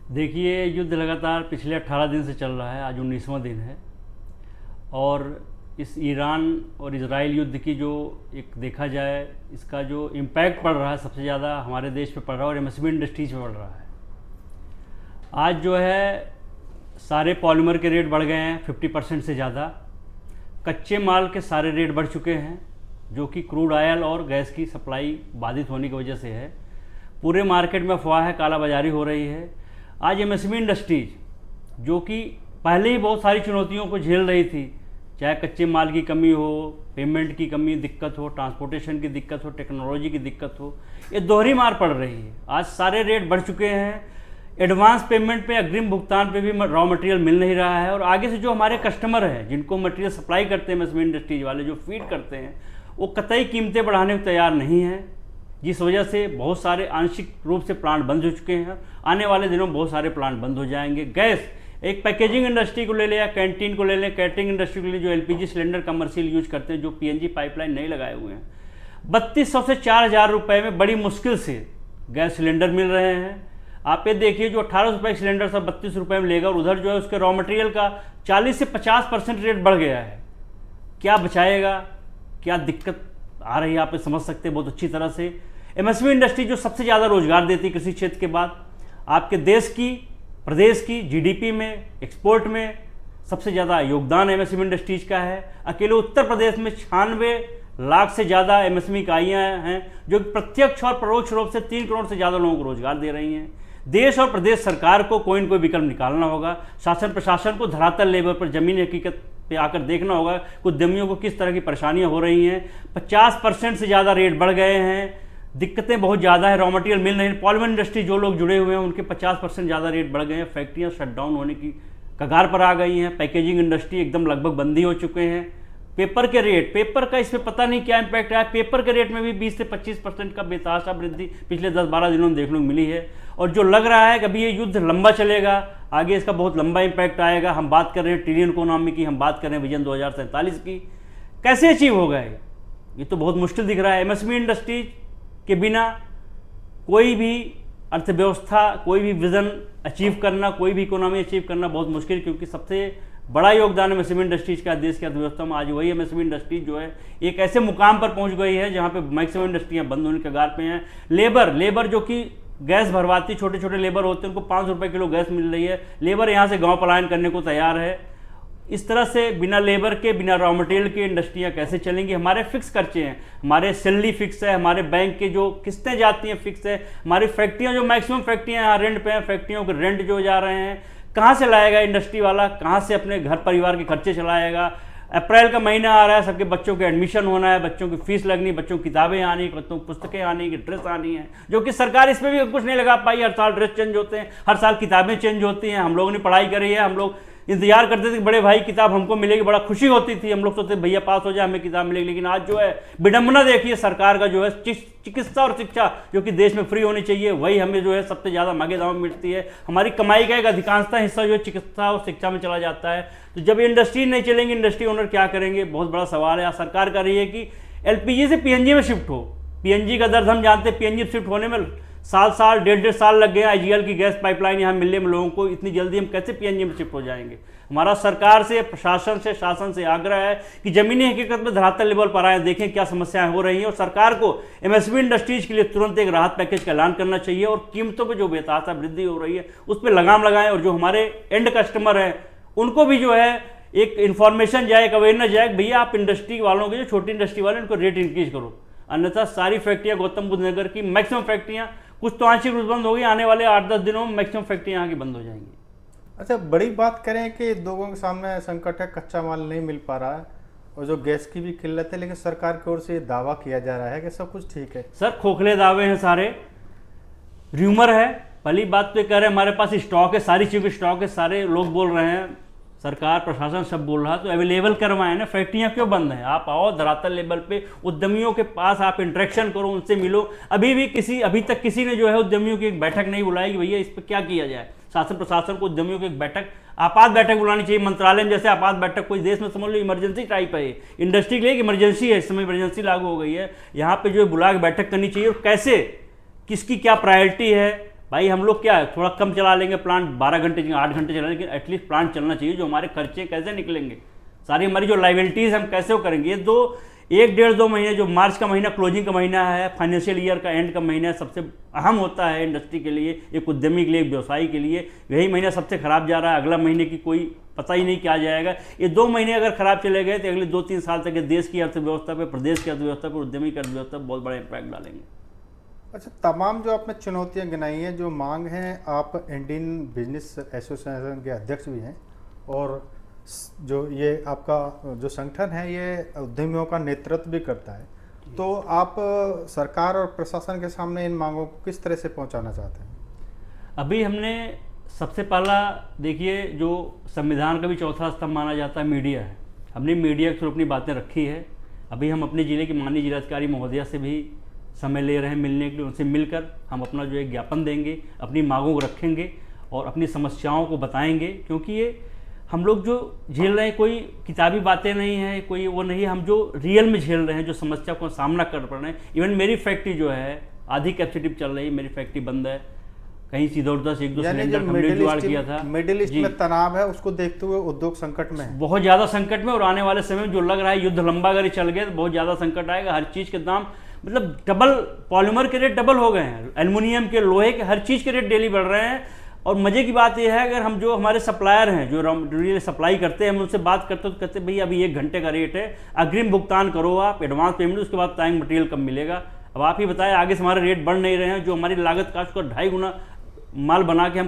देखिए, युद्ध लगातार पिछले 18 दिन से चल रहा है। आज 19वां दिन है और इस ईरान और इजराइल युद्ध की जो एक देखा जाए, इसका जो इम्पैक्ट पड़ रहा है सबसे ज़्यादा हमारे देश पे पड़ रहा है और एमएसएमई इंडस्ट्रीज पे पड़ रहा है। आज जो है सारे पॉलीमर के रेट बढ़ गए हैं 50% से ज़्यादा। कच्चे माल के सारे रेट बढ़ चुके हैं, जो कि क्रूड ऑयल और गैस की सप्लाई बाधित होने की वजह से है। पूरे मार्केट में अफवाह है, कालाबाजारी हो रही है। आज एमएसएमई इंडस्ट्रीज जो कि पहले ही बहुत सारी चुनौतियों को झेल रही थी, चाहे कच्चे माल की कमी हो, पेमेंट की कमी दिक्कत हो, ट्रांसपोर्टेशन की दिक्कत हो, टेक्नोलॉजी की दिक्कत हो, ये दोहरी मार पड़ रही है। आज सारे रेट बढ़ चुके हैं। एडवांस पेमेंट पे, अग्रिम भुगतान पे भी रॉ मटेरियल मिल नहीं रहा है और आगे से जो हमारे कस्टमर हैं, जिनको मटेरियल सप्लाई करते हैं एमएसएमई इंडस्ट्रीज वाले, जो फीड करते हैं, वो कतई कीमतें बढ़ाने को तैयार नहीं हैं, जिस वजह से बहुत सारे आंशिक रूप से प्लांट बंद हो चुके हैं। आने वाले दिनों में बहुत सारे प्लांट बंद हो जाएंगे। गैस, एक पैकेजिंग इंडस्ट्री को ले लें या कैंटीन को ले लें, कैटरिंग इंडस्ट्री को ले, जो एलपीजी सिलेंडर कमर्शियल यूज करते हैं, जो पीएनजी पाइपलाइन नहीं लगाए हुए हैं, 3200 से 4000 रुपये में बड़ी मुश्किल से गैस सिलेंडर मिल रहे हैं। आप ये देखिए, जो 18 रुपये सिलेंडर सब 32 रुपये में लेगा और उधर जो है उसके रॉ मटेरियल का 40 से 50% रेट बढ़ गया है। क्या बचाएगा, क्या दिक्कत आ रही है, आप समझ सकते हैं बहुत अच्छी तरह से। एमएसएमई इंडस्ट्री जो सबसे ज़्यादा रोजगार देती है कृषि क्षेत्र के बाद, आपके देश की, प्रदेश की जीडीपी में, एक्सपोर्ट में सबसे ज़्यादा योगदान एमएसएमई इंडस्ट्रीज का है। अकेले उत्तर प्रदेश में 96 लाख से ज़्यादा एमएसएमई इकाइयाँ हैं, जो प्रत्यक्ष और परोक्ष रूप से 3 करोड़ से ज़्यादा लोगों को रोजगार दे रही हैं। देश और प्रदेश सरकार को कोई न कोई विकल्प निकालना होगा। शासन प्रशासन को धरातल लेवल पर, जमीनी हकीकत पे आकर देखना होगा कि उद्यमियों को किस तरह की परेशानियां हो रही हैं। 50% से ज़्यादा रेट बढ़ गए हैं, दिक्कतें बहुत ज़्यादा है, रॉ मटेरियल मिल नहीं। पॉलीमर इंडस्ट्री जो लोग जुड़े हुए हैं उनके 50% ज़्यादा रेट बढ़ गए हैं। फैक्ट्रियाँ शट डाउन होने की कगार पर आ गई हैं। पैकेजिंग इंडस्ट्री एकदम लगभग बंदी हो चुके हैं। पेपर के रेट, पेपर का इस पर पता नहीं क्या इम्पैक्ट है। पेपर के रेट में भी 20 से 25% का बेतहाशा वृद्धि पिछले 10-12 दिनों में देखने को मिली है। और जो लग रहा है कि अभी ये युद्ध लंबा चलेगा, आगे इसका बहुत लंबा इम्पैक्ट आएगा। हम बात कर रहे हैं ट्रिलियन इकोनॉमी की, हम बात कर रहे हैं विजन 2047 की। कैसे अचीव होगा ये तो बहुत मुश्किल दिख रहा है। एमएसएमई इंडस्ट्रीज के बिना कोई भी अर्थव्यवस्था, कोई भी विजन अचीव करना, कोई भी इकोनॉमी अचीव करना बहुत मुश्किल, क्योंकि सबसे बड़ा योगदान एमएसएमई इंडस्ट्रीज का देश की अर्थव्यवस्था में। आज वही एमएसएमई इंडस्ट्रीज जो है एक ऐसे मुकाम पर पहुंच गई है जहां पे मैक्सिमम इंडस्ट्रियां बंद होने के कगार पे हैं। लेबर जो कि गैस भरवाती, छोटे छोटे लेबर होते हैं, उनको 5 रुपये किलो गैस मिल रही है। लेबर यहाँ से गाँव पलायन करने को तैयार है। इस तरह से बिना लेबर के, बिना रॉ मटेरियल के इंडस्ट्रियाँ कैसे चलेंगी। हमारे फिक्स खर्चे हैं, हमारे सैलरी फिक्स है, हमारे बैंक के जो किस्तें जाती हैं फिक्स है, हमारी फैक्ट्रियाँ जो मैक्सिमम फैक्ट्रियाँ यहाँ रेंट पे हैं, फैक्ट्रियों के रेंट जो जा रहे हैं, कहाँ से लाएगा इंडस्ट्री वाला, कहाँ से अपने घर परिवार के खर्चे चलाएगा। अप्रैल का महीना आ रहा है, सबके बच्चों के एडमिशन होना है, बच्चों की फीस लगनी, बच्चों की किताबें आनी, बच्चों की पुस्तकें आनी, ड्रेस आनी है, जो कि सरकार इस पर भी कुछ नहीं लगा पाई। हर साल ड्रेस चेंज होते हैं, हर साल किताबें चेंज होती हैं। हम लोगों ने पढ़ाई करी है, हम लोग इंतजार करते थे कि बड़े भाई किताब हमको मिलेगी, बड़ा खुशी होती थी। हम लोग सोचते भैया पास हो जाए, हमें किताब मिलेगी। लेकिन आज जो है विडंबना देखिए सरकार का, जो है चिकित्सा और शिक्षा जो कि देश में फ्री होनी चाहिए, वही हमें जो है सबसे ज़्यादा महंगे दाम में मिलती है। हमारी कमाई का एक अधिकांशता हिस्सा जो है चिकित्सा और शिक्षा में चला जाता है। तो जब इंडस्ट्री नहीं चलेंगी, इंडस्ट्री ओनर क्या करेंगे, बहुत बड़ा सवाल है। सरकार कर रही है कि एलपीजी से पीएनजी में शिफ्ट हो। पीएनजी का दर्द हम जानते हैं, पीएनजी शिफ्ट होने में साल 1.5 साल लग गए। आईजीएल की गैस पाइपलाइन यहाँ मिलने में लोगों को, इतनी जल्दी हम कैसे पीएनजी में शिफ्ट हो जाएंगे। हमारा सरकार से, प्रशासन से, शासन से आग्रह है कि जमीनी हकीकत में धरातल लेवल पर आए, देखें क्या समस्याएं हो रही हैं। और सरकार को एमएसएमई इंडस्ट्रीज के लिए तुरंत एक राहत पैकेज का ऐलान करना चाहिए और कीमतों पर जो बेतहाशा वृद्धि हो रही है उस पर लगाम लगाएं। और जो हमारे एंड कस्टमर हैं उनको भी जो है एक इन्फॉर्मेशन जाए, एक अवेयरनेस जाए, भैया आप इंडस्ट्री वालों के, जो छोटी इंडस्ट्री वाले, उनको रेट इंक्रीज करो, अन्यथा सारी फैक्ट्रियाँ गौतम बुद्ध नगर की मैक्सिमम फैक्ट्रियाँ, कुछ तो आंशिक रूप से बंद होगी, आने वाले 8-10 दिनों में मैक्सिमम फैक्ट्रियाँ यहाँ की बंद हो जाएंगी। अच्छा, बड़ी बात करें कि लोगों के सामने संकट है, कच्चा माल नहीं मिल पा रहा है और जो गैस की भी किल्लत है, लेकिन सरकार की ओर से ये दावा किया जा रहा है कि सब कुछ ठीक है। सर खोखले दावे हैं सारे, र्यूमर है। पहली बात तो ये कह रहे हैं हमारे पास स्टॉक है, सारी चीज़ों की स्टॉक है, सारे लोग बोल रहे हैं, सरकार प्रशासन सब बोल रहा है, तो अवेलेबल करवाएं ना। फैक्ट्रियाँ क्यों बंद हैं? आप आओ धरातल लेवल पे, उद्यमियों के पास आप इंटरेक्शन करो, उनसे मिलो। अभी तक किसी ने जो है उद्यमियों की एक बैठक नहीं बुलाई कि भैया इस पर क्या किया जाए। शासन प्रशासन को उद्यमियों की एक बैठक, आपात बैठक बुलानी चाहिए। मंत्रालय में जैसे आपात बैठक कोई देश में समझ लो इमरजेंसी टाइप है, इंडस्ट्री के लिए इमरजेंसी है, इस समय इमरजेंसी लागू हो गई है, यहाँ पे जो है बुला के बैठक करनी चाहिए। और कैसे, किसकी क्या प्रायोरिटी है, भाई हम लोग क्या है, थोड़ा कम चला लेंगे प्लांट, 12 घंटे 8 घंटे चला, लेकिन एटलीस्ट प्लांट चलना चाहिए। जो हमारे खर्चे कैसे निकलेंगे, सारी हमारी जो लाइबिलिटीज़ हम कैसे वो करेंगे। ये 1 डेढ़ 2 महीने, जो मार्च का महीना क्लोजिंग का महीना है, फाइनेंशियल ईयर का एंड का महीना है, सबसे अहम होता है इंडस्ट्री के लिए, एक उद्यमी के लिए, एक व्यवसायी के लिए। यही महीना सबसे खराब जा रहा है। अगला महीने की कोई पता ही नहीं क्या जाएगा। ये 2 महीने अगर खराब चले गए तो अगले 2-3 साल तक देश की अर्थव्यवस्था पे, प्रदेश की अर्थव्यवस्था पर, उद्यमी की अर्थव्यवस्था पर बहुत बड़ा इम्पैक्ट डालेंगे। अच्छा, तमाम जो आपने चुनौतियां गिनाई हैं, जो मांग हैं, आप इंडियन बिजनेस एसोसिएशन के अध्यक्ष भी हैं और जो ये आपका जो संगठन है ये उद्यमियों का नेतृत्व भी करता है, तो आप सरकार और प्रशासन के सामने इन मांगों को किस तरह से पहुंचाना चाहते हैं? अभी हमने सबसे पहला, देखिए, जो संविधान का भी चौथा स्तंभ माना जाता है, मीडिया है। हमने मीडिया के थ्रू अपनी बातें रखी है। अभी हम अपने ज़िले की माननीय जिलाधिकारी महोदया से भी समय ले रहे हैं मिलने के लिए। उनसे मिलकर हम अपना जो एक ज्ञापन देंगे, अपनी मांगों को रखेंगे और अपनी समस्याओं को बताएंगे, क्योंकि ये हम लोग जो झेल रहे हैं कोई किताबी बातें नहीं है, कोई वो नहीं है, हम जो रियल में झेल रहे हैं, जो समस्या को सामना कर पड़ रहे हैं। इवन मेरी फैक्ट्री जो है आधी कैपेसिटी चल रही है, मेरी फैक्ट्री बंद है, कहीं सीधा उधर से 1-2 सिलेंडर हमने जुगाड़ किया था। मिडिल ईस्ट में तनाव है, उसको देखते हुए उद्योग संकट में है, बहुत ज़्यादा संकट में। और आने वाले समय में जो लग रहा है युद्ध लंबा अगर चल गया तो बहुत ज़्यादा संकट आएगा। हर चीज़ के दाम मतलब डबल, पॉलीमर के रेट डबल हो गए हैं, एल्युमिनियम के, लोहे के, हर चीज़ के रेट डेली बढ़ रहे हैं। और मज़े की बात यह है, अगर हम जो हमारे सप्लायर हैं, जो रॉ मटेरियल सप्लाई करते हैं, हम उनसे बात करते हैं तो कहते हैं भैया अभी 1 घंटे का रेट है, अग्रिम भुगतान करो आप, एडवांस पेमेंट, उसके बाद टाइम मटेरियल कब मिलेगा। अब आप ही बताएं, आगे से हमारे रेट बढ़ नहीं रहे हैं, जो हमारी लागत कास्ट को 2.5 गुना माल बना के हम